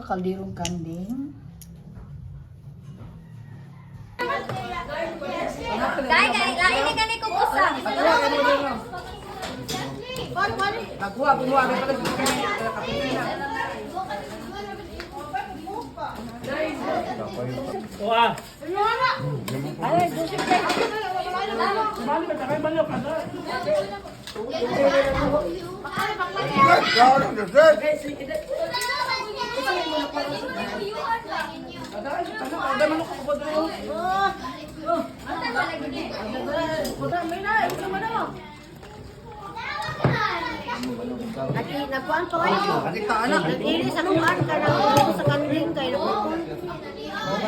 kalderong kanding. Kaya ini kan ko kusang. Nakuha, kumuha ka pala dito kami. Wah. Ay, Joseph kay. Mali ba tayo balok ano? Nagkuhan pa kayo. Nag-ili sa kuhan ka na sa kanding kayo.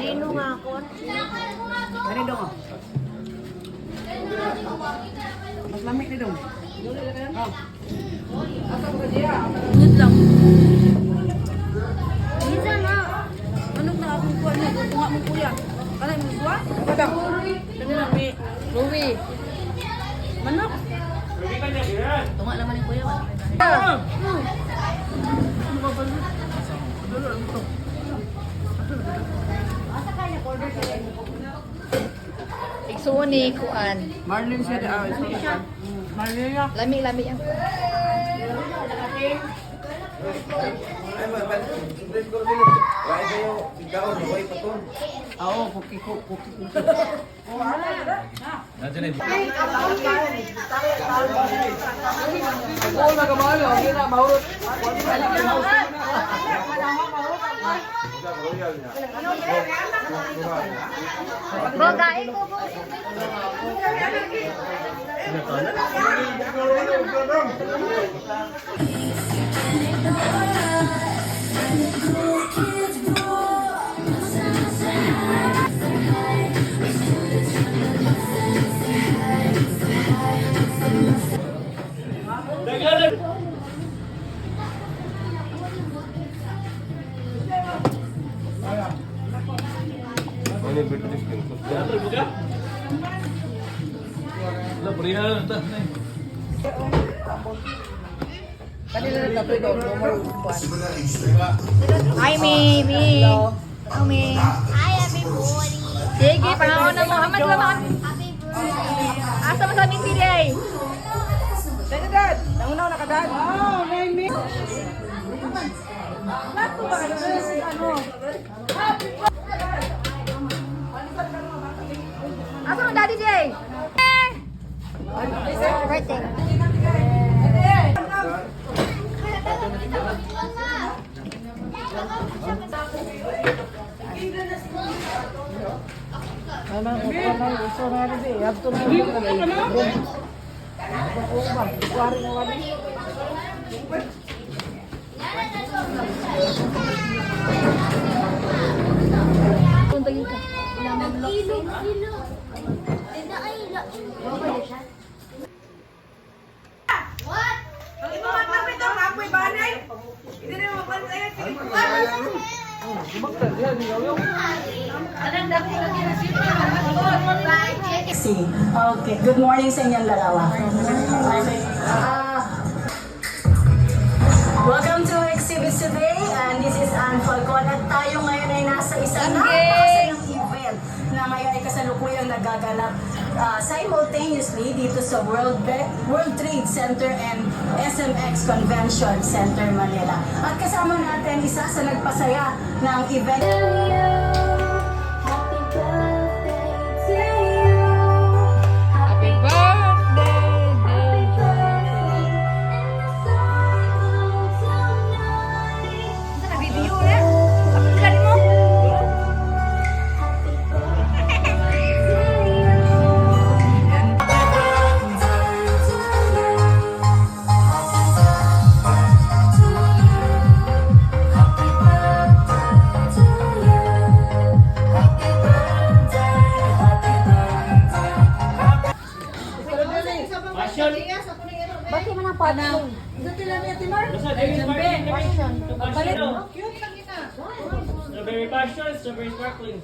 Dino nga ako. Ano dong? Mas lamig ni dong. Good lang. Minsan na. Anong na akong kuhan niya? Tunga mo kuya. Kanay mo kuha? Kadang. Kanina may Louie. Manok. Tunga naman yung kuya. Iksuon ni kuan. Marlin siya. Marlin niya. Lami-lami ang kuan. Oo, kuki. Oo, nagamalo. Hindi na, mahurot. Bogain ko po. Hi, Mimi. Hello, Mimi. Hi everybody! Sige, panahon na Muhammad Laman. Happy birthday! Asa mo sa aming pilay? Dad, dad. Nangunaw na ka, dad. Oh, Mimi. Nato ba? Ano? Asa mo Daddy Jay? Birthday! Punta ka. Nag-ilog sila! Tina ay What? Ang imo matapit ang apoy banay. Hindi na mapansaya Okay, good morning sa inyong dalawa. Welcome to Exhibits today, and this is Anne Falcon. At tayo ngayon ay nasa isang napakasayang event na ngayon ay kasalukuyang nagaganap simultaneously dito sa World Trade Center and SMX Convention Center, Manila. At kasama natin isa sa nagpasaya ng event. Bakit man ang patong? Dito lang niya, Timar. Strawberry passion, strawberry sparkling.